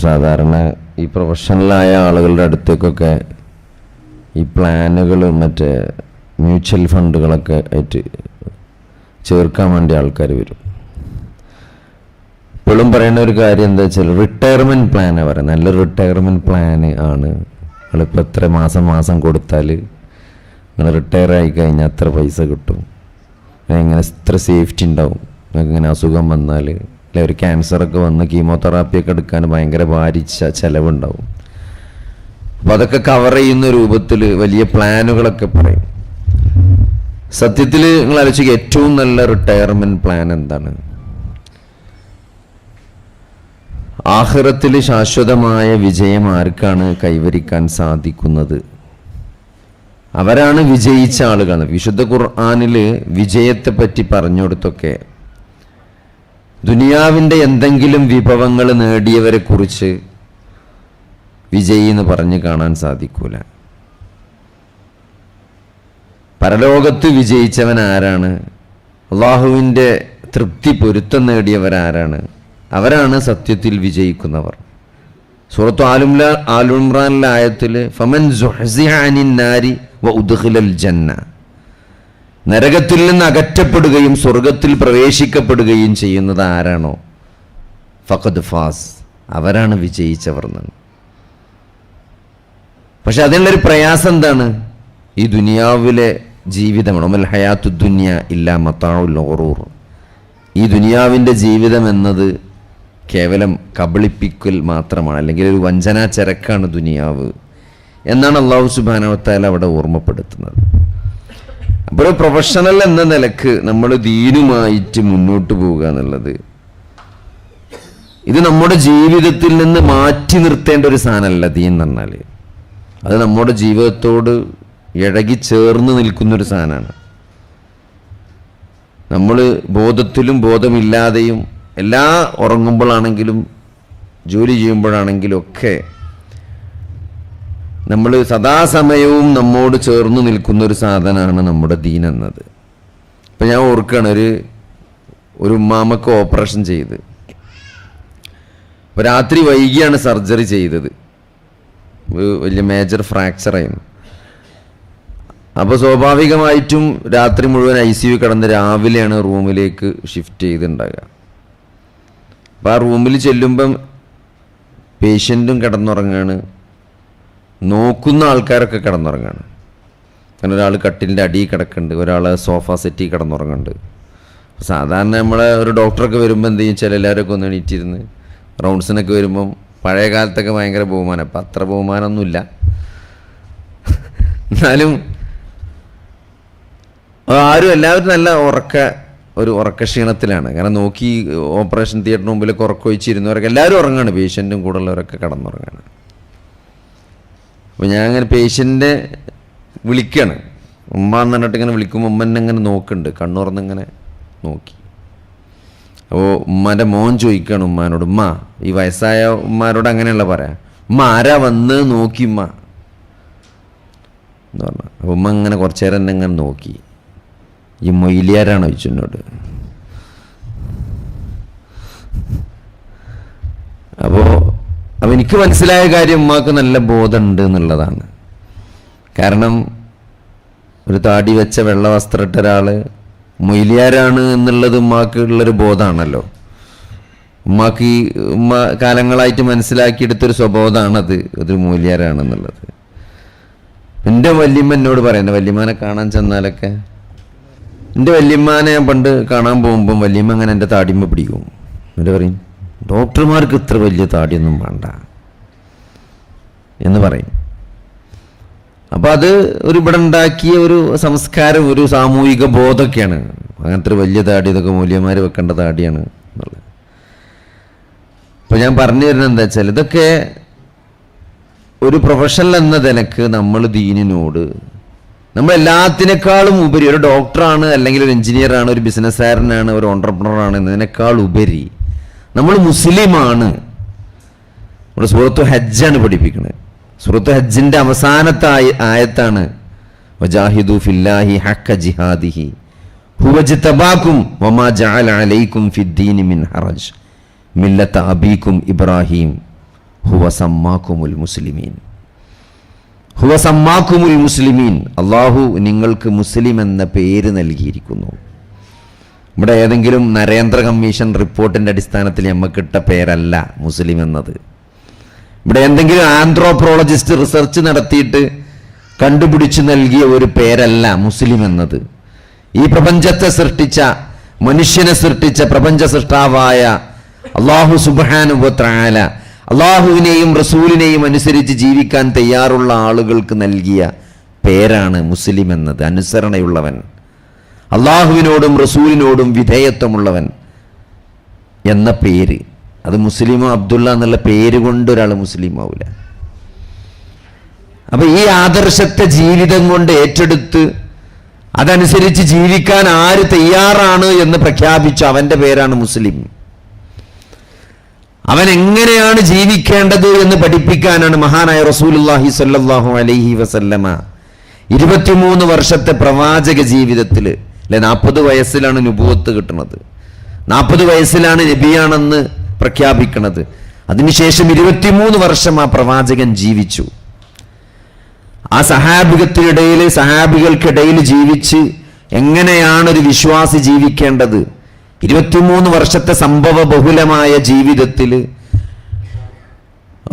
സാധാരണ ഈ പ്രൊഫഷണലായ ആളുകളുടെ അടുത്തേക്കൊക്കെ ഈ പ്ലാനുകൾ മറ്റേ മ്യൂച്വൽ ഫണ്ടുകളൊക്കെ ആയിട്ട് ചേർക്കാൻ വേണ്ടി ആൾക്കാർ വരും. ഇപ്പോഴും പറയുന്ന ഒരു കാര്യം എന്താ വെച്ചാൽ റിട്ടയർമെൻറ്റ് പ്ലാനാണ് പറയുന്നത്. നല്ലൊരു റിട്ടയർമെൻറ്റ് പ്ലാന് ആണ്. നിങ്ങളിപ്പോൾ എത്ര മാസം കൊടുത്താൽ നിങ്ങൾ റിട്ടയർ ആയി കഴിഞ്ഞാൽ അത്ര പൈസ കിട്ടും, ഇങ്ങനെ ഇത്ര സേഫ്റ്റി ഉണ്ടാവും, നിങ്ങൾക്ക് ഇങ്ങനെ അസുഖം വന്നാൽ അല്ലെ ഒരു ക്യാൻസറൊക്കെ വന്ന് കീമോതെറാപ്പിയൊക്കെ എടുക്കാൻ ഭയങ്കര ഭാരിച്ച ചിലവുണ്ടാവും. അപ്പോൾ അതൊക്കെ കവർ ചെയ്യുന്ന രൂപത്തിൽ വലിയ പ്ലാനുകളൊക്കെ പറയും. സത്യത്തിൽ നിങ്ങൾ ആലോചിക്കുക, ഏറ്റവും നല്ല റിട്ടയർമെൻറ്റ് പ്ലാൻ എന്താണ്? ആഖിറത്തിൽ ശാശ്വതമായ വിജയം ആർക്കാണ് കൈവരിക്കാൻ സാധിക്കുന്നത്? അവരാണ് വിജയിച്ച ആളുകൾ. വിശുദ്ധ ഖുർആനിൽ വിജയത്തെ പറ്റി പറഞ്ഞു കൊടുത്തൊക്കെ ദുനിയാവിൻ്റെ എന്തെങ്കിലും വിഭവങ്ങൾ നേടിയവരെ കുറിച്ച് വിജയി എന്ന് പറഞ്ഞ് കാണാൻ സാധിക്കൂല. പരലോകത്ത് വിജയിച്ചവൻ ആരാണ്? അള്ളാഹുവിൻ്റെ തൃപ്തി പൊരുത്തം നേടിയവരാരാണ്? അവരാണ് സത്യത്തിൽ വിജയിക്കുന്നവർ. സൂറത്ത് ആൽ ഇംറാനിലെ ആയത്തിൽ ഫമൻ സുഹ്സിഹ അനിൻ നാരി വ ഉദ്ഖിലൽ ജന്ന, നരകത്തിൽ നിന്ന് അകറ്റപ്പെടുകയും സ്വർഗത്തിൽ പ്രവേശിക്കപ്പെടുകയും ചെയ്യുന്നത് ആരാണോ ഫഖദ് ഫാസ്, അവരാണ് വിജയിച്ചവർ എന്നാണ്. പക്ഷെ അതിനുള്ളൊരു പ്രയാസം എന്താണ്? ഈ ദുനിയാവിലെ ജീവിതമാണ്. വൽ ഹയാത്തു ദുനിയ ഇല്ലാ മതാഉൽ ഗുറൂർ. ഈ ദുനിയാവിൻ്റെ ജീവിതം എന്നത് കേവലം കബളിപ്പിക്കൽ മാത്രമാണ്, അല്ലെങ്കിൽ ഒരു വഞ്ചനാ ചരക്കാണ് ദുനിയാവ് എന്നാണ് അല്ലാഹു സുബ്ഹാനഹു വ തആല അവിടെ ഓർമ്മപ്പെടുത്തുന്നത്. അപ്പോൾ ഒരു പ്രൊഫഷണൽ എന്ന നിലക്ക് നമ്മൾ ദീനുമായിട്ട് മുന്നോട്ട് പോവുക എന്നുള്ളത് ഇത് നമ്മുടെ ജീവിതത്തിൽ നിന്ന് മാറ്റി നിർത്തേണ്ട ഒരു സാധനമല്ല. ദീൻ എന്ന് പറഞ്ഞാൽ അത് നമ്മുടെ ജീവിതത്തോട് ഇഴകി ചേർന്ന് നിൽക്കുന്നൊരു സാധനമാണ്. നമ്മൾ ബോധത്തിലും ബോധമില്ലാതെയും എല്ലാ ഉറങ്ങുമ്പോഴാണെങ്കിലും ജോലി ചെയ്യുമ്പോഴാണെങ്കിലും ഒക്കെ നമ്മൾ സദാസമയവും നമ്മോട് ചേർന്ന് നിൽക്കുന്നൊരു സാധനമാണ് നമ്മുടെ ദീൻ എന്നത്. ഇപ്പം ഞാൻ ഓർക്കുകയാണ്, ഒരു ഉമ്മാമക്ക് ഓപ്പറേഷൻ ചെയ്ത് അപ്പോൾ രാത്രി വൈകിയാണ് സർജറി ചെയ്തത്. വലിയ മേജർ ഫ്രാക്ചർ ആയിരുന്നു. അപ്പോൾ സ്വാഭാവികമായിട്ടും രാത്രി മുഴുവൻ ICU കിടന്ന് രാവിലെയാണ് റൂമിലേക്ക് ഷിഫ്റ്റ് ചെയ്തിട്ടുണ്ടാകുക. അപ്പോൾ ആ റൂമിൽ ചെല്ലുമ്പം പേഷ്യൻറ്റും കിടന്നുറങ്ങാണ്, നോക്കുന്ന ആൾക്കാരൊക്കെ കിടന്നുറങ്ങാണ്. കാരണം ഒരാൾ കട്ടിലിൻ്റെ അടിയിൽ കിടക്കുന്നുണ്ട്, ഒരാൾ സോഫ സെറ്റിൽ കിടന്നുറങ്ങുന്നുണ്ട്. സാധാരണ നമ്മളെ ഒരു ഡോക്ടറൊക്കെ വരുമ്പോൾ എന്ത് ചെയ്യും വെച്ചാൽ എല്ലാവരൊക്കെ ഒന്ന് എണീറ്റിരുന്ന് റൗണ്ട്സിനൊക്കെ വരുമ്പം പഴയ കാലത്തൊക്കെ ഭയങ്കര ബഹുമാനം, അപ്പം അത്ര ബഹുമാനമൊന്നുമില്ല. എന്നാലും ആരും എല്ലാവരും നല്ല ഉറക്കക്ഷീണത്തിലാണ്. കാരണം നോക്കി ഓപ്പറേഷൻ തിയേറ്ററിന് മുമ്പിലൊക്കെ ഉറക്കൊഴിച്ചിരുന്നവരൊക്കെ എല്ലാവരും ഉറങ്ങാണ്, പേഷ്യൻറ്റും കൂടെ ഉള്ളവരൊക്കെ കിടന്നുറങ്ങാണ്. അപ്പോൾ ഞാൻ അങ്ങനെ പേഷ്യൻ്റെ വിളിക്കുകയാണ്, ഉമ്മ എന്ന് പറഞ്ഞിട്ട് ഇങ്ങനെ വിളിക്കുമ്പോൾ ഉമ്മ എന്നെ ഇങ്ങനെ നോക്കുന്നുണ്ട്, കണ്ണുറന്നിങ്ങനെ നോക്കി. അപ്പോൾ ഉമ്മാൻ്റെ മോൻ ചോദിക്കുകയാണ് ഉമ്മാനോട്, ഉമ്മ ഈ വയസ്സായ ഉമ്മാരോട് അങ്ങനെയുള്ള പറയാം, ഉമ്മ ആരാ വന്ന് നോക്കി ഉമ്മ എന്ന് പറഞ്ഞു. അപ്പോൾ ഉമ്മ ഇങ്ങനെ കുറച്ചു നേരം എന്നെ ഇങ്ങനെ നോക്കി. ഈ മൊയിലിയാരാണോ ചോദിച്ചു എന്നോട്. അപ്പോൾ എനിക്ക് മനസ്സിലായ കാര്യം ഉമ്മാക്ക് നല്ല ബോധമുണ്ട് എന്നുള്ളതാണ്. കാരണം ഒരു താടി വെച്ച വെള്ള വസ്ത്രമിട്ട ഒരാൾ മൊയിലിയാരാണ് എന്നുള്ളത് ഉമ്മാക്ക് ഉള്ളൊരു ബോധമാണല്ലോ. ഉമ്മാക്ക് ഉമ്മ കാലങ്ങളായിട്ട് മനസ്സിലാക്കിയെടുത്തൊരു സ്വബോധമാണത്, ഒരു മൊയിലിയാരാണെന്നുള്ളത്. എൻ്റെ വല്യമ്മ എന്നോട് പറയുന്നത്, വല്യമ്മാനെ കാണാൻ ചെന്നാലൊക്കെ, എൻ്റെ വല്യമ്മാനെ ഞാൻ പണ്ട് കാണാൻ പോകുമ്പം വല്യമ്മ അങ്ങനെ എൻ്റെ താടിയമ്മ പിടിക്കും. എന്നിട്ട് പറയും, ഡോക്ടർമാർക്ക് ഇത്ര വലിയ താടിയൊന്നും വേണ്ട എന്ന് പറയും. അപ്പോൾ അത് ഇവിടെ ഉണ്ടാക്കിയ ഒരു സംസ്കാരം, ഒരു സാമൂഹിക ബോധമൊക്കെയാണ്. അങ്ങനത്തെ ഒരു വലിയ താടി, ഇതൊക്കെ മൂല്യന്മാർ വെക്കേണ്ട താടിയാണ് എന്നുള്ളത്. അപ്പോൾ ഞാൻ പറഞ്ഞു തരുന്നത് എന്താ വെച്ചാൽ, ഇതൊക്കെ ഒരു പ്രൊഫഷണൽ എന്ന നിലക്ക് നമ്മൾ ദീനിനോട്, നമ്മൾ എല്ലാത്തിനേക്കാളും ഉപരി, ഒരു ഡോക്ടറാണ് അല്ലെങ്കിൽ ഒരു എഞ്ചിനീയറാണ്, ഒരു ബിസിനസ്സുകാരനാണ്, ഒരു ഓൺട്രപ്രണറാണ് എന്നതിനേക്കാൾ ഉപരി നമ്മൾ മുസ്ലിമാണ്. നമ്മുടെ സൂറത്തു ഹജ്ജാണ് പഠിപ്പിക്കുന്നത്. സൂറത്തു ഹജ്ജിൻ്റെ അവസാനത്തെ ആയത്താണ് വജാഹിദു ഫില്ലാഹി ഹഖ ജിഹാദിഹി ഹുവജ്തബാകും വമാ ജഅല അലൈക്കും ഫിദ്ദീനി മിൻ ഹറജ് മില്ലത അബീക്കും ഇബ്രാഹിം ഹുവ സമ്മാക്കുമുൽ മുസ്ലിമീൻ, ഹുവ സമ്മാക്കുമുൽ മുസ്ലിമീൻ, അള്ളാഹു നിങ്ങൾക്ക് മുസ്ലിം എന്ന പേര് നൽകിയിരിക്കുന്നു. ഇവിടെ ഏതെങ്കിലും നരേന്ദ്ര കമ്മീഷൻ റിപ്പോർട്ടിൻ്റെ അടിസ്ഥാനത്തിൽ നമുക്കിട്ട പേരല്ല മുസ്ലിം എന്നത്. ഇവിടെ എന്തെങ്കിലും ആന്ത്രോപ്രോളജിസ്റ്റ് റിസർച്ച് നടത്തിയിട്ട് കണ്ടുപിടിച്ചു നൽകിയ ഒരു പേരല്ല മുസ്ലിം എന്നത്. ഈ പ്രപഞ്ചത്തെ സൃഷ്ടിച്ച, മനുഷ്യനെ സൃഷ്ടിച്ച പ്രപഞ്ച സൃഷ്ടാവായ അള്ളാഹു സുബ്ഹാനഹു വ തആല അള്ളാഹുവിനെയും റസൂലിനെയും അനുസരിച്ച് ജീവിക്കാൻ തയ്യാറുള്ള ആളുകൾക്ക് നൽകിയ പേരാണ് മുസ്ലിം എന്നത്. അനുസരണയുള്ളവൻ, അള്ളാഹുവിനോടും റസൂലിനോടും വിധേയത്വമുള്ളവൻ എന്ന പേര്. അത് മുസ്ലിമോ അബ്ദുള്ള എന്നുള്ള പേര് കൊണ്ട് ഒരാൾ മുസ്ലിം ആവില്ല. അപ്പൊ ഈ ആദർശത്തെ ജീവിതം കൊണ്ട് ഏറ്റെടുത്ത് അതനുസരിച്ച് ജീവിക്കാൻ ആര് തയ്യാറാണ് എന്ന് പ്രഖ്യാപിച്ചു അവന്റെ പേരാണ് മുസ്ലിം. അവൻ എങ്ങനെയാണ് ജീവിക്കേണ്ടത് എന്ന് പഠിപ്പിക്കാനാണ് മഹാനായ റസൂലുള്ളാഹി സ്വല്ലല്ലാഹു അലൈഹി വസല്ലമ 23 വർഷത്തെ പ്രവാചക ജീവിതത്തിൽ, അല്ലെ 40 വയസ്സിലാണ് നുബുവത്ത് കിട്ടുന്നത്, 40 വയസ്സിലാണ് നബിയാണെന്ന് പ്രഖ്യാപിക്കുന്നത്. അതിനുശേഷം 23 വർഷം ആ പ്രവാചകൻ ജീവിച്ചു. ആ സഹാബികൾക്കിടയിൽ ജീവിച്ച് എങ്ങനെയാണ് ഒരു വിശ്വാസി ജീവിക്കേണ്ടത്, 23 വർഷത്തെ സംഭവ ബഹുലമായ ജീവിതത്തിൽ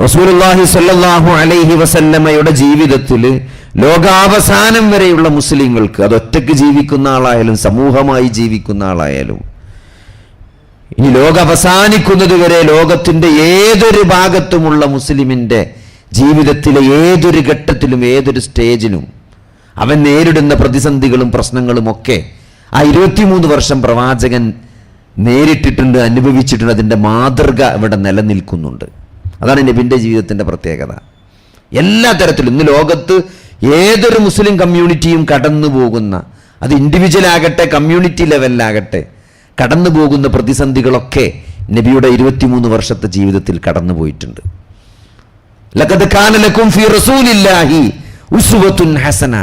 റസൂലുള്ളാഹി സ്വല്ലല്ലാഹു അലൈഹി വസല്ലമയുടെ ജീവിതത്തിൽ ലോകാവസാനം വരെയുള്ള മുസ്ലിങ്ങൾക്ക്, അത് ഒറ്റയ്ക്ക് ജീവിക്കുന്ന ആളായാലും സമൂഹമായി ജീവിക്കുന്ന ആളായാലും, ഇനി ലോകം അവസാനിക്കുന്നത് വരെ ലോകത്തിന്റെ ഏതൊരു ഭാഗത്തുമുള്ള മുസ്ലിമിന്റെ ജീവിതത്തിലെ ഏതൊരു ഘട്ടത്തിലും ഏതൊരു സ്റ്റേജിലും അവൻ നേരിടുന്ന പ്രതിസന്ധികളും പ്രശ്നങ്ങളും ഒക്കെ ആ 23 വർഷം പ്രവാചകൻ നേരിട്ടിട്ടുണ്ട്, അനുഭവിച്ചിട്ടുണ്ട്. അതിൻ്റെ മാതൃക ഇവിടെ നിലനിൽക്കുന്നുണ്ട്. അതാണ് നബിൻ്റെ ജീവിതത്തിൻ്റെ പ്രത്യേകത. എല്ലാ തരത്തിലും ഇന്ന് ലോകത്ത് ഏതൊരു മുസ്ലിം കമ്മ്യൂണിറ്റിയും കടന്നു പോകുന്ന, അത് ഇൻഡിവിജ്വൽ ആകട്ടെ കമ്മ്യൂണിറ്റി ലെവലിലാകട്ടെ, കടന്നു പോകുന്ന പ്രതിസന്ധികളൊക്കെ നബിയുടെ 23 വർഷത്തെ ജീവിതത്തിൽ കടന്നു പോയിട്ടുണ്ട്. ലഖദ് കാന ലക്കും ഫീ റസൂലില്ലാഹി ഉസ്വത്തുൻ ഹസന,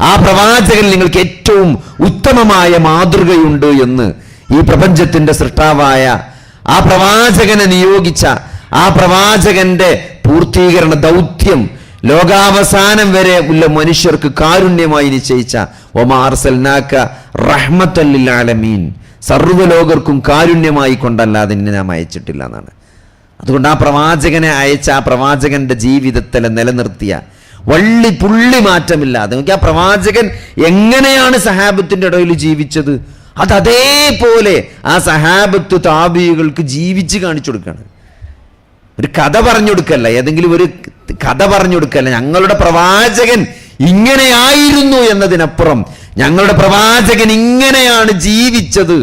ആ പ്രവാചകൻ നിങ്ങൾക്ക് ഏറ്റവും ഉത്തമമായ മാതൃകയുണ്ട് എന്ന് ഈ പ്രപഞ്ചത്തിന്റെ സൃഷ്ടാവായ ആ പ്രവാചകനെ നിയോഗിച്ച, ആ പ്രവാചകന്റെ പൂർത്തീകരണ ദൗത്യം ലോകാവസാനം വരെ ഉള്ള മനുഷ്യർക്ക് കാരുണ്യമായി നിശ്ചയിച്ച വമാ അർസൽനാക റഹ്മത്തൻ ലിൽ ആലമീൻ, സർവ്വലോകർക്കും കാരുണ്യമായി കൊണ്ടല്ലാതെ നിന്നെ നാം അയച്ചിട്ടില്ല എന്നാണ്. അതുകൊണ്ട് ആ പ്രവാചകനെ അയച്ച, ആ പ്രവാചകന്റെ ജീവിതത്തെ നിലനിർത്തിയ വള്ളി പുള്ളി മാറ്റമില്ലാതെ നോക്കി ആ പ്രവാചകൻ എങ്ങനെയാണ് സഹാബത്തിന്റെ ഇടയിൽ ജീവിച്ചത്, അത് അതേപോലെ ആ സഹാബത്ത് താബികൾക്ക് ജീവിച്ച് കാണിച്ചു കൊടുക്കുകയാണ്. ഒരു കഥ പറഞ്ഞു കൊടുക്കല്ല, ഏതെങ്കിലും ഒരു കഥ പറഞ്ഞു കൊടുക്കല്ല. ഞങ്ങളുടെ പ്രവാചകൻ ഇങ്ങനെയായിരുന്നു എന്നതിനപ്പുറം ഞങ്ങളുടെ പ്രവാചകൻ ഇങ്ങനെയാണ് ജീവിച്ചത്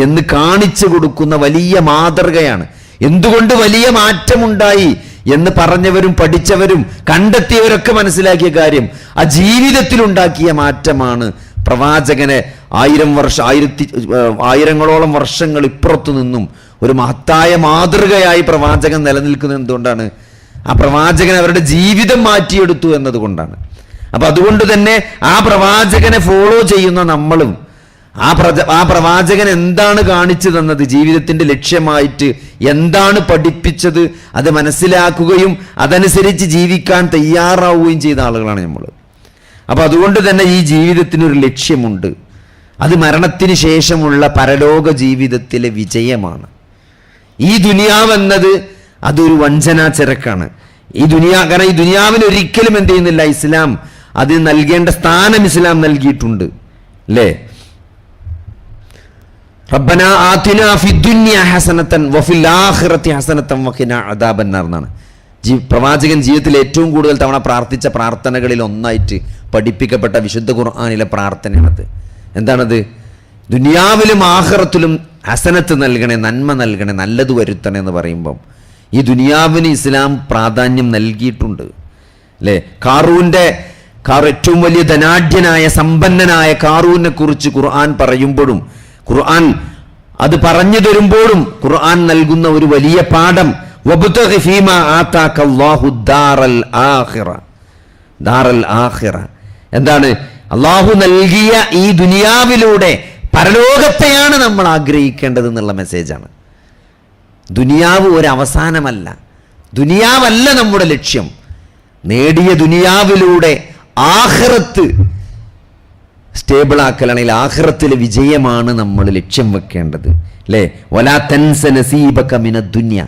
എന്ന് കാണിച്ചു കൊടുക്കുന്ന വലിയ മാതൃകയാണ്. എന്തുകൊണ്ട് വലിയ മാറ്റമുണ്ടായി എന്ന് പറഞ്ഞവരും പഠിച്ചവരും കണ്ടെത്തിയവരൊക്കെ മനസ്സിലാക്കിയ കാര്യം ആ ജീവിതത്തിലുണ്ടാക്കിയ മാറ്റമാണ് പ്രവാചകനെ ആയിരങ്ങളോളം വർഷങ്ങൾ ഇപ്പുറത്തു നിന്നും ഒരു മഹത്തായ മാതൃകയായി പ്രവാചകൻ നിലനിൽക്കുന്നത്. എന്തുകൊണ്ടാണ്? ആ പ്രവാചകൻ അവരുടെ ജീവിതം മാറ്റിയെടുത്തു എന്നതുകൊണ്ടാണ്. അപ്പൊ അതുകൊണ്ട് തന്നെ ആ പ്രവാചകനെ ഫോളോ ചെയ്യുന്ന നമ്മളും ആ പ്രവാചകൻ എന്താണ് കാണിച്ചു തന്നത്, ജീവിതത്തിന്റെ ലക്ഷ്യമായിട്ട് എന്താണ് പഠിപ്പിച്ചത്, അത് മനസ്സിലാക്കുകയും അതനുസരിച്ച് ജീവിക്കാൻ തയ്യാറാവുകയും ചെയ്ത ആളുകളാണ് നമ്മൾ. അപ്പൊ അതുകൊണ്ട് തന്നെ ഈ ജീവിതത്തിനൊരു ലക്ഷ്യമുണ്ട്. അത് മരണത്തിന് ശേഷമുള്ള പരലോക ജീവിതത്തിലെ വിജയമാണ്. ഈ ദുനിയാവെന്നത് അതൊരു വഞ്ചനാ ചരക്കാണ്. കാരണം ഈ ദുനിയാവിന് ഒരിക്കലും എന്ത് ചെയ്യുന്നില്ല, ഇസ്ലാം അത് നൽകേണ്ട സ്ഥാനം ഇസ്ലാം നൽകിയിട്ടുണ്ട്, അല്ലേ? റബ്ബനാ ആതിനാ ഫിദ്ദുനിയ ഹസനതൻ വഫിൽ ആഖിറതി ഹസനതൻ വഖിനാ അദാബന്നാർ എന്നാണ് പ്രവാചകൻ ജീവിതത്തിൽ ഏറ്റവും കൂടുതൽ തവണ പ്രാർത്ഥിച്ച പ്രാർത്ഥനകളിൽ ഒന്നായിട്ട് പഠിപ്പിക്കപ്പെട്ട വിശുദ്ധ ഖുർആനിലെ പ്രാർത്ഥനയാണത്. എന്താണത്? ദുനിയാവിലും ആഖിറത്തിലും ഹസനത്ത് നൽകണേ, നന്മ നൽകണേ, നല്ലത് വരുത്തണേ എന്ന് പറയുമ്പം ഈ ദുനിയാവിന് ഇസ്ലാം പ്രാധാന്യം നൽകിയിട്ടുണ്ട്, അല്ലേ? ഏറ്റവും വലിയ ധനാഢ്യനായ സമ്പന്നനായ കാറൂനെ കുറിച്ച് ഖുർആൻ പറയുമ്പോഴും, ഖുർആൻ അത് പറഞ്ഞു തരുമ്പോഴും ഖുർആൻ നൽകുന്ന ഒരു വലിയ പാഠം വബ്തഗി ഫീമാ ആതാക അല്ലാഹു ദാറൽ ആഖിറ. എന്താണ്? അല്ലാഹു നൽകിയ ഈ ദുനിയാവിലൂടെ പരലോകത്തെയാണ് നമ്മൾ ആഗ്രഹിക്കേണ്ടത് എന്നുള്ള മെസ്സേജാണ്. ദുനിയാവ് ഒരു അവസാനമല്ല, ദുനിയാവല്ല നമ്മുടെ ലക്ഷ്യം. നേടിയ ദുനിയാവിലൂടെ ആഖിറത്ത് സ്റ്റേബിളാക്കലാണെങ്കിൽ ആഖിറത്തിലെ വിജയമാണ് നമ്മൾ ലക്ഷ്യം വെക്കേണ്ടത്, അല്ലേ? വലാ തൻസ നസീബക മിന ദുനിയ,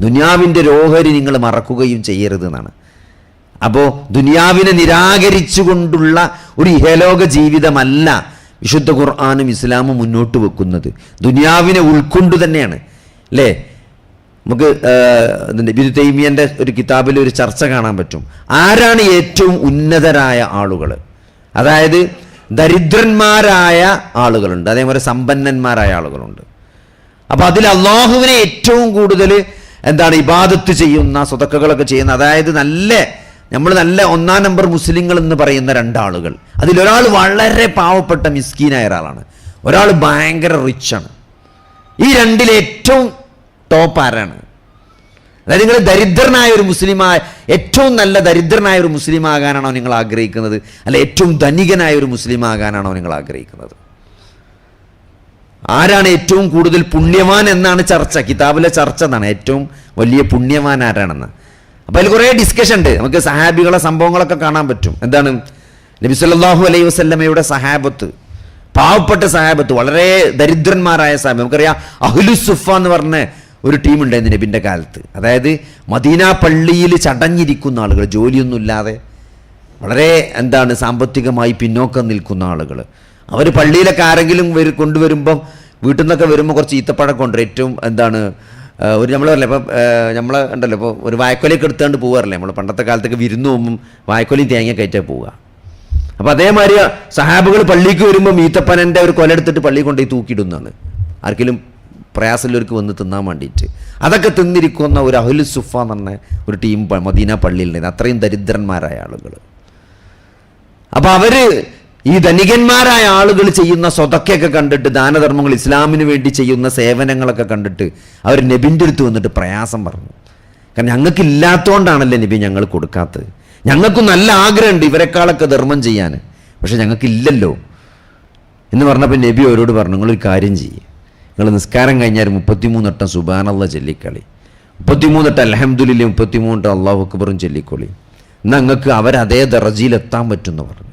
ദുനിയാവിൻ്റെ ഓഹരി നിങ്ങൾ മറക്കുകയും ചെയ്യരുത് എന്നാണ്. അപ്പോൾ ദുനിയാവിനെ നിരാകരിച്ചുകൊണ്ടുള്ള ഒരു ഇഹലോക ജീവിതമല്ല വിശുദ്ധ ഖുർആനും ഇസ്ലാമും മുന്നോട്ട് വെക്കുന്നത്. ദുനിയാവിനെ ഉൾക്കൊണ്ടു തന്നെയാണ്, അല്ലേ? നമുക്ക് ഇബ്നു തൈമിയ്യന്റെ ഒരു കിതാബിൽ ഒരു ചർച്ച കാണാൻ പറ്റും. ആരാണ് ഏറ്റവും ഉന്നതരായ ആളുകൾ? അതായത് ദരിദ്രന്മാരായ ആളുകളുണ്ട്, അതേപോലെ സമ്പന്നന്മാരായ ആളുകളുണ്ട്. അപ്പോൾ അതിൽ അള്ളാഹുവിനെ ഏറ്റവും കൂടുതൽ ഇബാദത്ത് ചെയ്യുന്ന, സ്വതക്കകളൊക്കെ ചെയ്യുന്ന, അതായത് നമ്മൾ നല്ല ഒന്നാം നമ്പർ മുസ്ലിങ്ങൾ എന്ന് പറയുന്ന രണ്ടാളുകൾ. അതിലൊരാൾ വളരെ പാവപ്പെട്ട മിസ്കീനായ ഒരാളാണ്, ഒരാൾ ഭയങ്കര റിച്ചാണ്. ഈ രണ്ടിൽ ഏറ്റവും ടോപ്പ് ആരാണ്? അതായത് നിങ്ങൾ ദരിദ്രനായ ഒരു മുസ്ലിമായ, ഏറ്റവും നല്ല ദരിദ്രനായ ഒരു മുസ്ലിം ആകാനാണോ നിങ്ങൾ ആഗ്രഹിക്കുന്നത്, അല്ല ഏറ്റവും ധനികനായ ഒരു മുസ്ലിം ആകാനാണോ നിങ്ങൾ ആഗ്രഹിക്കുന്നത്? ആരാണ് ഏറ്റവും കൂടുതൽ പുണ്യവാൻ എന്നാണ് ചർച്ച, കിതാബിലെ ചർച്ച എന്നാണ്, ഏറ്റവും വലിയ പുണ്യവാൻ ആരാണെന്ന്. അപ്പോൾ അതിൽ കുറേ ഡിസ്കഷൻ ഉണ്ട്. നമുക്ക് സഹാബികളെ സംഭവങ്ങളൊക്കെ കാണാൻ പറ്റും. നബി സല്ലല്ലാഹു അലൈഹി വസല്ലമയുടെ സഹാബത്ത്, പാവപ്പെട്ട സഹാബത്ത്, വളരെ ദരിദ്രന്മാരായ സഹാബത്ത്. നമുക്കറിയാം അഹ്ലുസുഫ എന്ന് പറഞ്ഞ ഒരു ടീം ഉണ്ടായിരുന്നു നബിൻ്റെ കാലത്ത്. അതായത് മദീന പള്ളിയിൽ ചടഞ്ഞിരിക്കുന്ന ആളുകൾ, ജോലിയൊന്നുമില്ലാതെ വളരെ സാമ്പത്തികമായി പിന്നോക്കം നിൽക്കുന്ന ആളുകൾ. അവർ പള്ളിയിലൊക്കെ ആരെങ്കിലും കൊണ്ടുവരുമ്പം, വീട്ടിൽ നിന്നൊക്കെ വരുമ്പോൾ കുറച്ച് ഈത്തപ്പഴം കൊണ്ടുവരും. ഏറ്റവും ഒരു നമ്മൾ പറയില്ല, ഇപ്പം നമ്മൾ ഉണ്ടല്ലോ, ഇപ്പോൾ ഒരു വായക്കൊലയൊക്കെ എടുത്തുകൊണ്ട് പോകാറില്ലേ നമ്മൾ പണ്ടത്തെ കാലത്തൊക്കെ വിരുന്ന് പോകുമ്പം വായക്കൊലയും തേങ്ങ കയറ്റാൻ പോവുക. അപ്പോൾ അതേമാതിരി സഹാബുകൾ പള്ളിക്ക് വരുമ്പോൾ ഈത്തപ്പനൻ്റെ ഒരു കൊല എടുത്തിട്ട് പള്ളി കൊണ്ടുപോയി തൂക്കിയിടുന്നതാണ്, ആർക്കെങ്കിലും പ്രയാസമുള്ളവർക്ക് വന്ന് തിന്നാൻ വേണ്ടിയിട്ട്. അതൊക്കെ തിന്നിരിക്കുന്ന ഒരു അഹ്ലുസുഫ എന്ന് പറഞ്ഞ ഒരു ടീം മദീന പള്ളിയിലുണ്ടായിരുന്നു, അത്രയും ദരിദ്രന്മാരായ ആളുകൾ. അപ്പോൾ അവർ ഈ ധനികന്മാരായ ആളുകൾ ചെയ്യുന്ന സ്വതക്കയൊക്കെ കണ്ടിട്ട്, ദാനധർമ്മങ്ങൾ, ഇസ്ലാമിന് വേണ്ടി ചെയ്യുന്ന സേവനങ്ങളൊക്കെ കണ്ടിട്ട് അവർ നബിൻ്റെ അടുത്ത് വന്നിട്ട് പ്രയാസം പറഞ്ഞു. കാരണം ഞങ്ങൾക്ക് ഇല്ലാത്തതുകൊണ്ടാണല്ലേ നബി ഞങ്ങൾ കൊടുക്കാത്തത്, ഞങ്ങൾക്കും നല്ല ആഗ്രഹമുണ്ട് ഇവരെക്കാളൊക്കെ ധർമ്മം ചെയ്യാൻ, പക്ഷെ ഞങ്ങൾക്കില്ലല്ലോ എന്ന് പറഞ്ഞപ്പോൾ നബി അവരോട് പറഞ്ഞു, നിങ്ങളൊരു കാര്യം ചെയ്യും, നിങ്ങൾ നിസ്കാരം കഴിഞ്ഞാൽ 33 വട്ടം സുബ്ഹാനല്ലാഹ് ചൊല്ലിക്കളി, 33 വട്ടം അൽഹംദുലില്ലാഹ്, 33 വട്ടം അല്ലാഹു അക്ബറും ചൊല്ലിക്കൊള്ളി, എന്നാൽ നിങ്ങൾക്ക് അവരതേ ദറജയിലെത്താൻ പറ്റുമെന്ന് പറഞ്ഞു.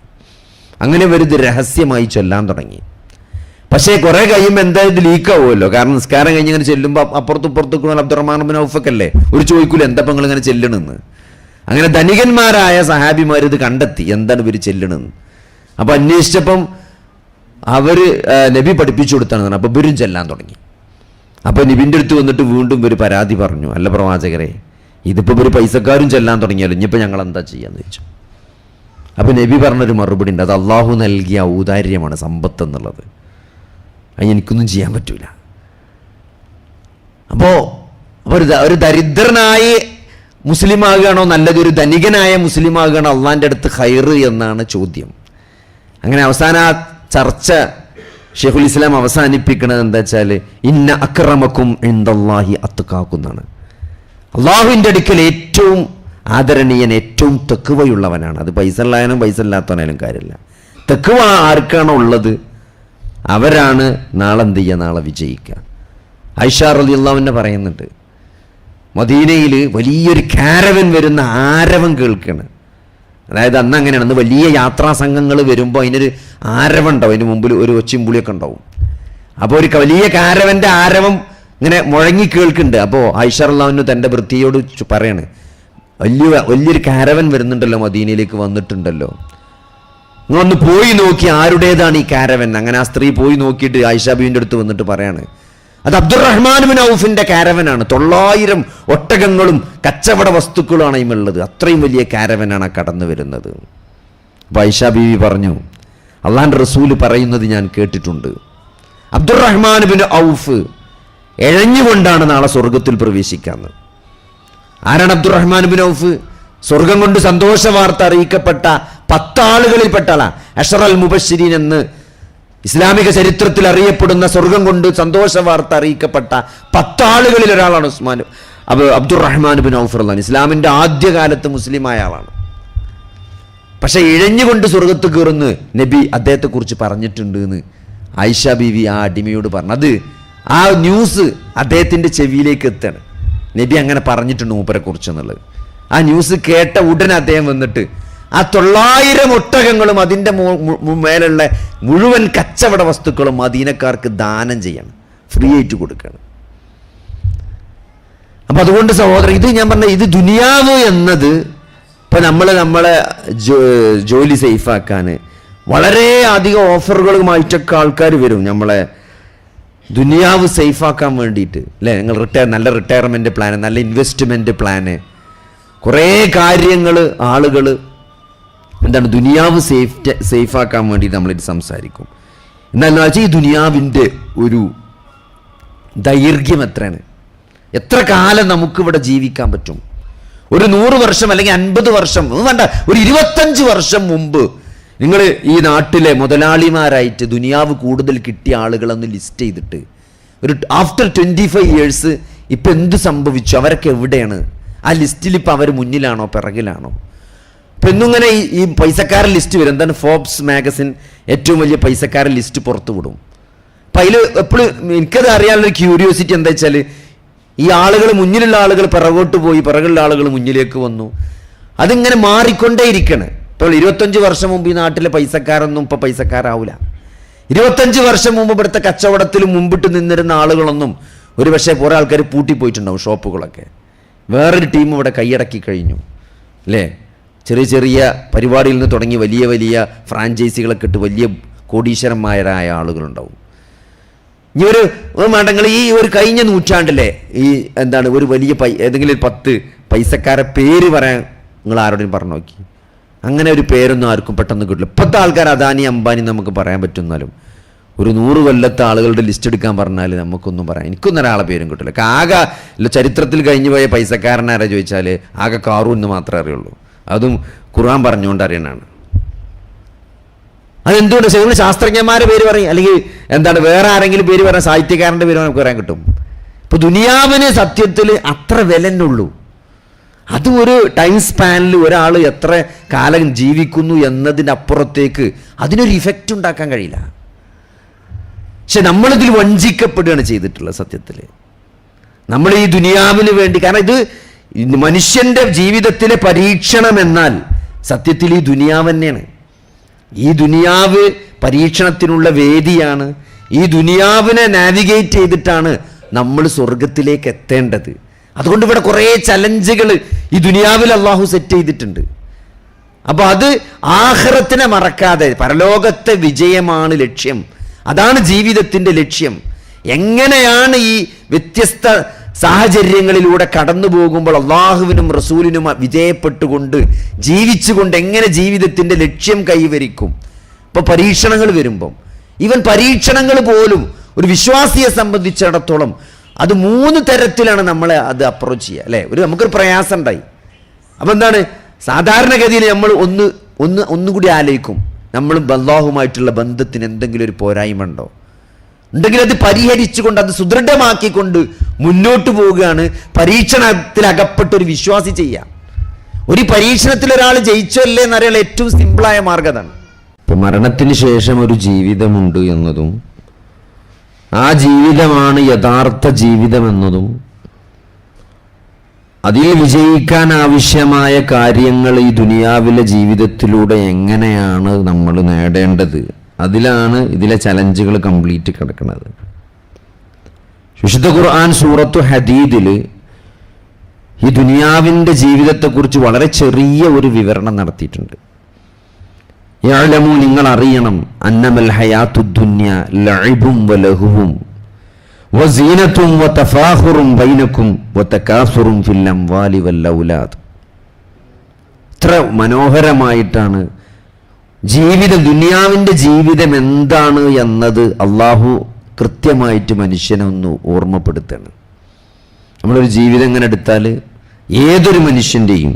അങ്ങനെ വരുത് രഹസ്യമായി ചൊല്ലാൻ തുടങ്ങി. പക്ഷേ കുറേ കഴിയുമ്പോൾ എന്തായാലും ലീക്കാവുമല്ലോ, കാരണം നിസ്കാരം കഴിഞ്ഞ് ഇങ്ങനെ ചെല്ലുമ്പോൾ അപ്പുറത്തും അബ്ദുറഹ്മാൻ ബിൻ ഔഫൊക്കെ അല്ലേ, ഒരു ചോദിക്കൂല എന്താ നിങ്ങൾ ഇങ്ങനെ ചെല്ലണമെന്ന്. അങ്ങനെ ധനികന്മാരായ സഹാബിമാർ ഇത് കണ്ടെത്തി, എന്താണ് ഇവർ ചെല്ലണമെന്ന്. അപ്പോൾ അന്വേഷിച്ചപ്പം അവർ നബി പഠിപ്പിച്ചു കൊടുത്താണ്. അപ്പോൾ ഇവരും ചെല്ലാൻ തുടങ്ങി. അപ്പോൾ നബിൻ്റെ അടുത്ത് വന്നിട്ട് വീണ്ടും ഒരു പരാതി പറഞ്ഞു, അല്ല പ്രവാചകരെ, ഇതിപ്പോൾ ഇവർ പൈസക്കാരും ചെല്ലാൻ തുടങ്ങിയാലും ഇനിയിപ്പോൾ ഞങ്ങൾ എന്താ ചെയ്യാന്ന് ചോദിച്ചു. അപ്പോൾ നബി പറഞ്ഞൊരു മറുപടി ഉണ്ട്, അത് അള്ളാഹു നൽകിയ ഔദാര്യമാണ് സമ്പത്ത് എന്നുള്ളത്, അത് എനിക്കൊന്നും ചെയ്യാൻ പറ്റൂല. അപ്പോൾ ഒരു ദരിദ്രനായ മുസ്ലിമാകുകയാണോ നല്ലത്, ഒരു ധനികനായ മുസ്ലിമാകുകയാണോ അള്ളാൻ്റെ അടുത്ത് ഖൈറ് എന്നാണ് ചോദ്യം. അങ്ങനെ അവസാന ചർച്ച ഷെയ്ഖുൽ ഇസ്ലാം അവസാനിപ്പിക്കുന്നത് എന്താ വെച്ചാൽ, ഇന്ന അക്രമക്കും ഇൻദല്ലാഹി അത്ഖാക്കും എന്നാണ്. അള്ളാഹുവിൻ്റെ അടുക്കൽ ഏറ്റവും ആദരണീയൻ, ഏറ്റവും തെക്കുവയുള്ളവനാണ്. അത് പൈസ ഉള്ളവനും പൈസ ഇല്ലാത്തവനായാലും കാര്യമില്ല. തെക്കുവ ആർക്കാണോ ഉള്ളത് അവരാണ് നാളെ എന്ത് ചെയ്യുക, നാളെ വിജയിക്കുക. ആയിഷ റളിയല്ലാഹു അൻഹ പറയുന്നുണ്ട്, മദീനയിൽ വലിയൊരു കാരവൻ വരുന്ന ആരവം കേൾക്കുകയാണ്. അതായത് അന്ന് അങ്ങനെയാണ്, അന്ന് വലിയ യാത്രാ സംഘങ്ങൾ വരുമ്പോൾ അതിനൊരു ആരവം ഉണ്ടാവും, അതിന് മുമ്പിൽ ഒരു ഒച്ചയും പുളിയൊക്കെ ഉണ്ടാവും. അപ്പോൾ ഒരു വലിയ കാരവൻ്റെ ആരവം ഇങ്ങനെ മുഴങ്ങി കേൾക്കുന്നുണ്ട്. അപ്പോൾ ആയിഷ റളിയല്ലാഹു അൻഹ തൻ്റെ വൃത്തിയോട് പറയാണ്, വലിയൊരു കാരവൻ വരുന്നുണ്ടല്ലോ, മദീനയിലേക്ക് വന്നിട്ടുണ്ടല്ലോ, നിങ്ങളൊന്ന് പോയി നോക്കി ആരുടേതാണ് ഈ കാരവൻ. അങ്ങനെ ആ സ്ത്രീ പോയി നോക്കിയിട്ട് ആയിഷ ബീവിൻ്റെ അടുത്ത് വന്നിട്ട് പറയാണ്, അത് അബ്ദുറഹ്മാൻ ബിൻ ഔഫിൻ്റെ കാരവനാണ്, 900 ഒട്ടകങ്ങളും കച്ചവട വസ്തുക്കളുമാണ് ഇമുള്ളത്, അത്രയും വലിയ കാരവനാണ് കടന്നു വരുന്നത്. അപ്പോൾ ആയിഷ ബീവി പറഞ്ഞു, അള്ളാഹുവിൻ്റെ റസൂല് പറയുന്നത് ഞാൻ കേട്ടിട്ടുണ്ട്, അബ്ദുറഹ്മാൻ ബിൻ ഔഫ് എഴഞ്ഞുകൊണ്ടാണ് നാളെ സ്വർഗത്തിൽ പ്രവേശിക്കാന്ന്. ആരാണ് അബ്ദുറഹ്മാൻ ബിൻ ഔഫ്? സ്വർഗം കൊണ്ട് സന്തോഷ വാർത്ത അറിയിക്കപ്പെട്ട 10 ആളുകളിൽപ്പെട്ട ആളാണ്. അഷറൽ മുബശ്ശിരീൻ എന്ന് ഇസ്ലാമിക ചരിത്രത്തിൽ അറിയപ്പെടുന്ന സ്വർഗം കൊണ്ട് സന്തോഷ വാർത്ത അറിയിക്കപ്പെട്ട 10 ആളുകളിൽ ഒരാളാണ് അബ്ദുറഹ്മാൻ ബിൻ ഔഫ് റളിയല്ലാഹു. ഇസ്ലാമിൻ്റെ ആദ്യകാലത്ത് മുസ്ലിമായ ആളാണ്. പക്ഷെ ഇഴഞ്ഞുകൊണ്ട് സ്വർഗത്ത് കയറുന്ന് നബി അദ്ദേഹത്തെക്കുറിച്ച് പറഞ്ഞിട്ടുണ്ട് എന്ന് ആയിഷ ബീവി ആ അടിമയോട് പറഞ്ഞു. അത് ആ ന്യൂസ് അദ്ദേഹത്തിൻ്റെ ചെവിയിലേക്ക് എത്താണ്. നബി അങ്ങനെ പറഞ്ഞിട്ടുണ്ട് മൂപ്പരെ കുറിച്ച് എന്നുള്ളത്. ആ ന്യൂസ് കേട്ട ഉടനെ അദ്ദേഹം വന്നിട്ട് ആ 900 ഒട്ടകങ്ങളും അതിൻ്റെ മേലുള്ള മുഴുവൻ കച്ചവട വസ്തുക്കളും മദീനക്കാർക്ക് ദാനം ചെയ്യണം, ഫ്രീ ആയിട്ട് കൊടുക്കണം. അപ്പം അതുകൊണ്ട് സഹോദരൻ, ഇത് ഞാൻ പറഞ്ഞ ഇത് ദുനിയാവ് എന്നത് ഇപ്പം നമ്മളെ ജോലി സേഫാക്കാൻ വളരെ അധികം ഓഫറുകളുമായിട്ടൊക്കെ ആൾക്കാർ വരും നമ്മളെ ദുനിയാവ് സേഫാക്കാൻ വേണ്ടിയിട്ട്, അല്ലേ? നിങ്ങൾ നല്ല റിട്ടയർമെൻറ്റ് പ്ലാന്, നല്ല ഇൻവെസ്റ്റ്മെൻറ്റ് പ്ലാന്, കുറേ കാര്യങ്ങൾ ആളുകൾ എന്താണ് ദുനിയാവ് സേഫാക്കാൻ വേണ്ടിയിട്ട് നമ്മളിത് സംസാരിക്കും. എന്നാലും വെച്ചാൽ ഈ ദുനിയാവിൻ്റെ ഒരു ദൈർഘ്യം എത്രയാണ്? എത്ര കാലം നമുക്കിവിടെ ജീവിക്കാൻ പറ്റും? ഒരു 100 വർഷം അല്ലെങ്കിൽ 50 വർഷം വേണ്ട, ഒരു 25 വർഷം മുമ്പ് നിങ്ങൾ ഈ നാട്ടിലെ മുതലാളിമാരായിട്ട് ദുനിയാവ് കൂടുതൽ കിട്ടിയ ആളുകളൊന്ന് ലിസ്റ്റ് ചെയ്തിട്ട് ഒരു ആഫ്റ്റർ 25 ഇയേഴ്സ് ഇപ്പം എന്ത് സംഭവിച്ചു, അവരൊക്കെ എവിടെയാണ്? ആ ലിസ്റ്റിൽ ഇപ്പം അവർ മുന്നിലാണോ പിറകിലാണോ? ഇപ്പം എന്നിങ്ങനെ ഈ പൈസക്കാരൻ ലിസ്റ്റ് വരും. എന്താണ് ഫോബ്സ് മാഗസിൻ ഏറ്റവും വലിയ പൈസക്കാരൻ ലിസ്റ്റ് പുറത്തു വിടും. അപ്പം അതിൽ എപ്പോഴും എനിക്കത് അറിയാനുള്ളൊരു ക്യൂരിയോസിറ്റി എന്താ വെച്ചാൽ, ഈ ആളുകൾ മുന്നിലുള്ള ആളുകൾ പിറകോട്ട് പോയി, പിറകുള്ള ആളുകൾ മുന്നിലേക്ക് വന്നു, അതിങ്ങനെ മാറിക്കൊണ്ടേയിരിക്കണം. ഇപ്പോൾ 25 വർഷം മുമ്പ് ഈ നാട്ടിലെ പൈസക്കാരൊന്നും ഇപ്പോൾ പൈസക്കാരാവില്ല. 25 വർഷം മുമ്പ് ഇവിടുത്തെ കച്ചവടത്തിൽ മുമ്പിട്ട് നിന്നിരുന്ന ആളുകളൊന്നും ഒരു പക്ഷേ കുറേ ആൾക്കാർ പൂട്ടിപ്പോയിട്ടുണ്ടാവും ഷോപ്പുകളൊക്കെ. വേറൊരു ടീം ഇവിടെ കൈയടക്കി കഴിഞ്ഞു, അല്ലേ? ചെറിയ ചെറിയ പരിപാടിയിൽ നിന്ന് തുടങ്ങി വലിയ വലിയ ഫ്രാഞ്ചൈസികളൊക്കെ ഇട്ട് വലിയ കോടീശ്വരന്മാരായ ആളുകളുണ്ടാവും. ഇനി ഒരു വേണ്ടെങ്കിൽ ഈ ഒരു കഴിഞ്ഞ നൂറ്റാണ്ടിലെ ഈ എന്താണ് ഒരു വലിയ ഏതെങ്കിലും 10 പൈസക്കാരെ പേര് പറയാൻ നിങ്ങൾ ആരോടും പറഞ്ഞു നോക്കി. അങ്ങനെ ഒരു പേരൊന്നും ആർക്കും പെട്ടെന്ന് കിട്ടില്ല. ഇപ്പോഴത്തെ ആൾക്കാർ അദാനി അംബാനി നമുക്ക് പറയാൻ പറ്റുന്നാലും ഒരു 100 കൊല്ലത്തെ ആളുകളുടെ ലിസ്റ്റ് എടുക്കാൻ പറഞ്ഞാൽ നമുക്കൊന്നും പറയാം, എനിക്കൊന്നും ഒരാളെ പേരും കിട്ടില്ല. ആകെ ചരിത്രത്തിൽ കഴിഞ്ഞു പോയ പൈസക്കാരനാരെ ചോദിച്ചാൽ ആകെ കാറൂൻ എന്ന് മാത്രമേ അറിയുള്ളൂ, അതും ഖുർആൻ പറഞ്ഞുകൊണ്ട് അറിയണാണ്. അതെന്തുകൊണ്ട് ശരിക്കും ശാസ്ത്രജ്ഞന്മാരുടെ പേര് പറയും, അല്ലെങ്കിൽ എന്താണ് വേറെ ആരെങ്കിലും പേര് പറയാൻ, സാഹിത്യകാരൻ്റെ പേര് നമുക്ക് പറയാൻ കിട്ടും. ഇപ്പോൾ ദുനിയാവിന് സത്യത്തിൽ അത്ര വിലന്നുള്ളൂ. അത് ഒരു ടൈം സ്പാനിൽ ഒരാൾ എത്ര കാലം ജീവിക്കുന്നു എന്നതിനപ്പുറത്തേക്ക് അതിനൊരു ഇഫക്റ്റ് ഉണ്ടാക്കാൻ കഴിയില്ല. പക്ഷെ നമ്മളിതിൽ വഞ്ചിക്കപ്പെടുകയാണ് ചെയ്തിട്ടുള്ളത്. സത്യത്തിൽ നമ്മൾ ഈ ദുനിയാവിന് വേണ്ടി, കാരണം ഇത് മനുഷ്യൻ്റെ ജീവിതത്തിലെ പരീക്ഷണം എന്നാൽ സത്യത്തിൽ ഈ ദുനിയാവ് തന്നെയാണ്. ഈ ദുനിയാവ് പരീക്ഷണത്തിനുള്ള വേദിയാണ്. ഈ ദുനിയാവിനെ നാവിഗേറ്റ് ചെയ്തിട്ടാണ് നമ്മൾ സ്വർഗത്തിലേക്ക് എത്തേണ്ടത്. അതുകൊണ്ട് ഇവിടെ കുറേ ചലഞ്ചുകൾ ഈ ദുനിയാവിൽ അള്ളാഹു സെറ്റ് ചെയ്തിട്ടുണ്ട്. അപ്പോൾ അത് ആഖിറത്തിനെ മറക്കാതെ പരലോകത്തെ വിജയമാണ് ലക്ഷ്യം, അതാണ് ജീവിതത്തിൻ്റെ ലക്ഷ്യം. എങ്ങനെയാണ് ഈ വ്യത്യസ്ത സാഹചര്യങ്ങളിലൂടെ കടന്നു പോകുമ്പോൾ അള്ളാഹുവിനും റസൂലിനും വിധേയപ്പെട്ടുകൊണ്ട് ജീവിച്ചുകൊണ്ട് എങ്ങനെ ജീവിതത്തിൻ്റെ ലക്ഷ്യം കൈവരിക്കും? ഇപ്പോൾ പരീക്ഷണങ്ങൾ വരുമ്പം, ഈവൻ പരീക്ഷണങ്ങൾ പോലും ഒരു വിശ്വാസിയെ സംബന്ധിച്ചിടത്തോളം അത് 3 തരത്തിലാണ് നമ്മളെ അത് അപ്രോച്ച് ചെയ്യുക, അല്ലേ? നമുക്കൊരു പ്രയാസം ഉണ്ടായി, അപ്പം എന്താണ് സാധാരണഗതിയിൽ നമ്മൾ ഒന്നുകൂടി ആലോചിക്കും, നമ്മൾ അല്ലാഹുമായിട്ടുള്ള ബന്ധത്തിന് എന്തെങ്കിലും ഒരു പോരായ്മ ഉണ്ടോ, ഉണ്ടെങ്കിൽ അത് പരിഹരിച്ചുകൊണ്ട് അത് സുദൃഢമാക്കിക്കൊണ്ട് മുന്നോട്ട് പോവുകയാണ് പരീക്ഷണത്തിൽ അകപ്പെട്ടൊരു വിശ്വാസി ചെയ്യാം. ഒരു പരീക്ഷണത്തിൽ ഒരാൾ ജയിച്ചല്ലേ എന്നറിയാൻ ഏറ്റവും സിമ്പിളായ മാർഗം അതാണ്. ഇപ്പം മരണത്തിന് ശേഷം ഒരു ജീവിതമുണ്ട് എന്നതും ആ ജീവിതമാണ് യഥാർത്ഥ ജീവിതമെന്നതും അതിൽ വിജയിക്കാൻ ആവശ്യമായ കാര്യങ്ങൾ ഈ ദുനിയാവിലെ ജീവിതത്തിലൂടെ എങ്ങനെയാണ് നമ്മൾ നേടേണ്ടത്, അതിലാണ് ഇതിലെ ചലഞ്ചുകൾ കംപ്ലീറ്റ് കിടക്കുന്നത്. വിശുദ്ധ ഖുർആൻ സൂറത്തു ഹദീദിൽ ഈ ദുനിയാവിൻ്റെ ജീവിതത്തെക്കുറിച്ച് വളരെ ചെറിയ ഒരു വിവരണം നടത്തിയിട്ടുണ്ട്. യഅലമു, നിങ്ങൾ അറിയണം, അന്നമൽ ഹയാത്തുദ് ദുനിയ ലഇബും വലഹുവും വസീനത്തും വതഫാഖുറും ബൈനക്കും വതകാസുറും ഫിൽ അംവാലി വൽ ഔലാദ്. ഇത്ര മനോഹരമായിട്ടാണ് ജീവിതം, ദുനിയാവിൻ്റെ ജീവിതം എന്താണ് എന്നത് അള്ളാഹു കൃത്യമായിട്ട് മനുഷ്യനെ ഒന്ന് ഓർമ്മപ്പെടുത്താണ്. നമ്മളൊരു ജീവിതം ഇങ്ങനെ എടുത്താൽ ഏതൊരു മനുഷ്യൻ്റെയും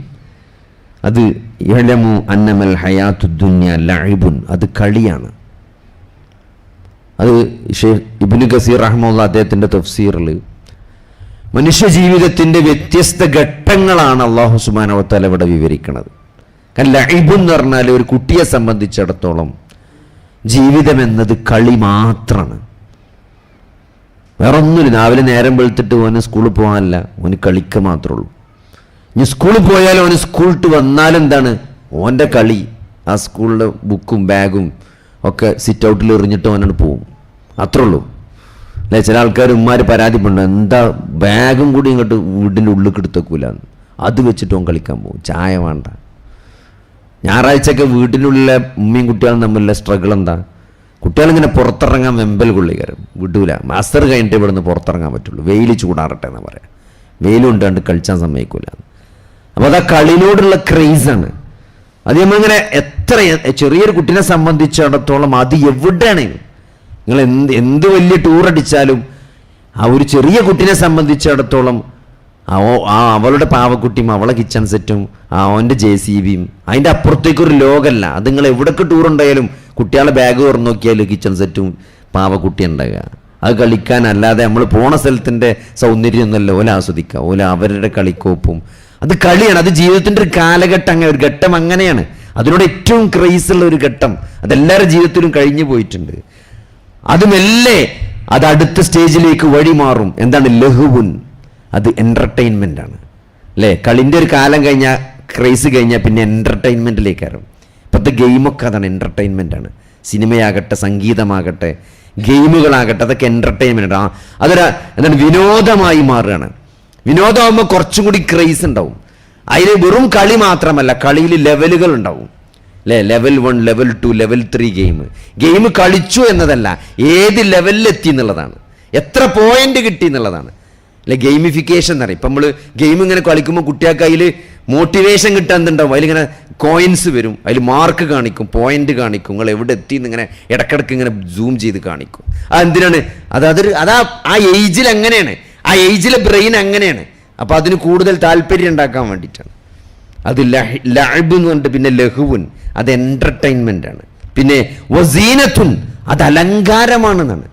അത് യഅലമു അന്നമൽ ഹയാത്തുദ് ദുനിയ ലഇബുൻ, അത് കളിയാണ്. അത് ഷെയ്ഖ് ഇബ്നു കസീർ റഹ്മത്തുള്ളാഹി അദ്ദേഹത്തിൻ്റെ തഫ്സീറിൽ മനുഷ്യ ജീവിതത്തിൻ്റെ വ്യത്യസ്ത ഘട്ടങ്ങളാണ് അല്ലാഹു സുബ്ഹാനഹു വ തആല ഇവിടെ വിവരിക്കുന്നത്. കാരണം ലഇബ് എന്ന് പറഞ്ഞാൽ ഒരു കുട്ടിയെ സംബന്ധിച്ചിടത്തോളം ജീവിതം എന്നത് കളി മാത്രമാണ്. വേറെ ഒന്നുമില്ല. രാവിലെ നേരം വെളുത്തിട്ട് ഓന് സ്കൂളിൽ പോകാനല്ല, ഓന് കളിക്കുക മാത്രമേ ഉള്ളൂ. ഇനി സ്കൂളിൽ പോയാലും ഓന് സ്കൂളിട്ട് വന്നാലും എന്താണ് ഓൻ്റെ കളി. ആ സ്കൂളിലെ ബുക്കും ബാഗും ഒക്കെ സിറ്റ് ഔട്ടിൽ എറിഞ്ഞിട്ട് ഓനാണ് പോവും. അത്രേ ഉള്ളൂ അല്ലേ? ചില ആൾക്കാർ ഉമ്മാർ പരാതിപ്പെടുന്നു, എന്താ ബാഗും കൂടി ഇങ്ങോട്ട് വീടിൻ്റെ ഉള്ളിൽ എടുത്തേക്കൂലെന്ന്. അത് വെച്ചിട്ട് ഓൻ കളിക്കാൻ പോകും. ചായ വേണ്ട. ഞായറാഴ്ചയൊക്കെ വീട്ടിനുള്ളിലെ ഉമ്മയും കുട്ടികളും തമ്മിലുള്ള സ്ട്രഗിൾ എന്താ? കുട്ടികളിങ്ങനെ പുറത്തിറങ്ങാൻ വെമ്പൽ കൊള്ളിക്കാരും വിടൂല. മാസ്റ്റർ കഴിഞ്ഞിട്ട് ഇവിടെ നിന്ന് പുറത്തിറങ്ങാൻ പറ്റുള്ളൂ. വെയിൽ ചൂടാറട്ടെ എന്ന് പറയാം. വെയിലുണ്ടാണ്ട് കളിച്ചാൻ സമ്മതിക്കൂല. അപ്പോൾ അത് ആ കളിനോടുള്ള ക്രേസാണ്. അത് നമ്മളിങ്ങനെ എത്ര ചെറിയൊരു കുട്ടീനെ സംബന്ധിച്ചിടത്തോളം അത് എവിടെയാണ് നിങ്ങൾ എന്ത് വലിയ ടൂർ അടിച്ചാലും ആ ഒരു ചെറിയ കുട്ടീനെ സംബന്ധിച്ചിടത്തോളം അവളുടെ പാവക്കുട്ടിയും അവളെ കിച്ചൺ സെറ്റും അവൻ്റെ JCBയും അതിൻ്റെ അപ്പുറത്തേക്കൊരു ലോകമല്ല. അത് നിങ്ങൾ എവിടൊക്കെ ടൂർ ഉണ്ടായാലും കുട്ടികളെ ബാഗ് തുറന്നു നോക്കിയാൽ കിച്ചൺ സെറ്റും പാവക്കുട്ടി ഉണ്ടാകുക. അത് കളിക്കാനല്ലാതെ നമ്മൾ പോണ സ്ഥലത്തിൻ്റെ സൗന്ദര്യം ഒന്നല്ല ഓല ആസ്വദിക്കുക. ഓല അവരുടെ കളിക്കോപ്പും അത് കളിയാണ്. അത് ജീവിതത്തിൻ്റെ ഒരു കാലഘട്ടം, അങ്ങനെ ഒരു ഘട്ടം അങ്ങനെയാണ്. അതിനോട് ഏറ്റവും ക്രൈസുള്ള ഒരു ഘട്ടം അതെല്ലാവരുടെ ജീവിതത്തിലും കഴിഞ്ഞു പോയിട്ടുണ്ട്. അത് മെല്ലെ അത് അടുത്ത സ്റ്റേജിലേക്ക് വഴിമാറും. എന്താണ്? ലഹുവുൻ. അത് എൻ്റർടൈൻമെൻ്റ് ആണ് അല്ലേ? കളിൻ്റെ ഒരു കാലം കഴിഞ്ഞാൽ, ക്രൈസ് കഴിഞ്ഞാൽ പിന്നെ എൻ്റർടൈൻമെൻറ്റിലേക്ക് കയറും. ഇപ്പോഴത്തെ ഗെയിമൊക്കെ അതാണ്, എൻ്റർടൈൻമെൻ്റ് ആണ്. സിനിമയാകട്ടെ, സംഗീതമാകട്ടെ, ഗെയിമുകളാകട്ടെ, അതൊക്കെ എൻ്റർടൈൻമെൻ്റ് ആണ്. അതൊരു എന്താണ് വിനോദമായി മാറുകയാണ്. വിനോദമാകുമ്പോൾ കുറച്ചും കൂടി ക്രൈസ് ഉണ്ടാവും. അതിൽ വെറും കളി മാത്രമല്ല, കളിയിൽ ലെവലുകൾ ഉണ്ടാവും അല്ലേ? ലെവൽ 1, ലെവൽ 2, ലെവൽ 3 ഗെയിം കളിച്ചു എന്നതല്ല, ഏത് ലെവലിലെത്തി എന്നുള്ളതാണ്, എത്ര പോയിന്റ് കിട്ടി എന്നുള്ളതാണ് അല്ലെ? ഗെയിമിഫിക്കേഷൻ എന്ന് പറയും. ഇപ്പം നമ്മൾ ഗെയിം ഇങ്ങനെ കളിക്കുമ്പോൾ കുട്ടികൾക്ക് അതിൽ മോട്ടിവേഷൻ കിട്ടാൻ എന്തുണ്ടാവും? അതിലിങ്ങനെ കോയിൻസ് വരും, അതിൽ മാർക്ക് കാണിക്കും, പോയിന്റ് കാണിക്കും, നിങ്ങൾ എവിടെ എത്തി എന്നിങ്ങനെ ഇടക്കിടക്ക് ഇങ്ങനെ സൂം ചെയ്ത് കാണിക്കും. അതെന്തിനാണ്? ആ ഏജിൽ അങ്ങനെയാണ്, ആ ഏജിലെ ബ്രെയിൻ അങ്ങനെയാണ്. അപ്പോൾ അതിന് കൂടുതൽ താല്പര്യം ഉണ്ടാക്കാൻ വേണ്ടിയിട്ടാണ്. അത് ലഅബ് എന്ന് പറഞ്ഞിട്ട് പിന്നെ ലഹുവുൻ, അത് എൻ്റർടൈൻമെൻ്റ് ആണ്. പിന്നെ വസീനത്തുൻ, അത് അലങ്കാരമാണെന്നാണ്.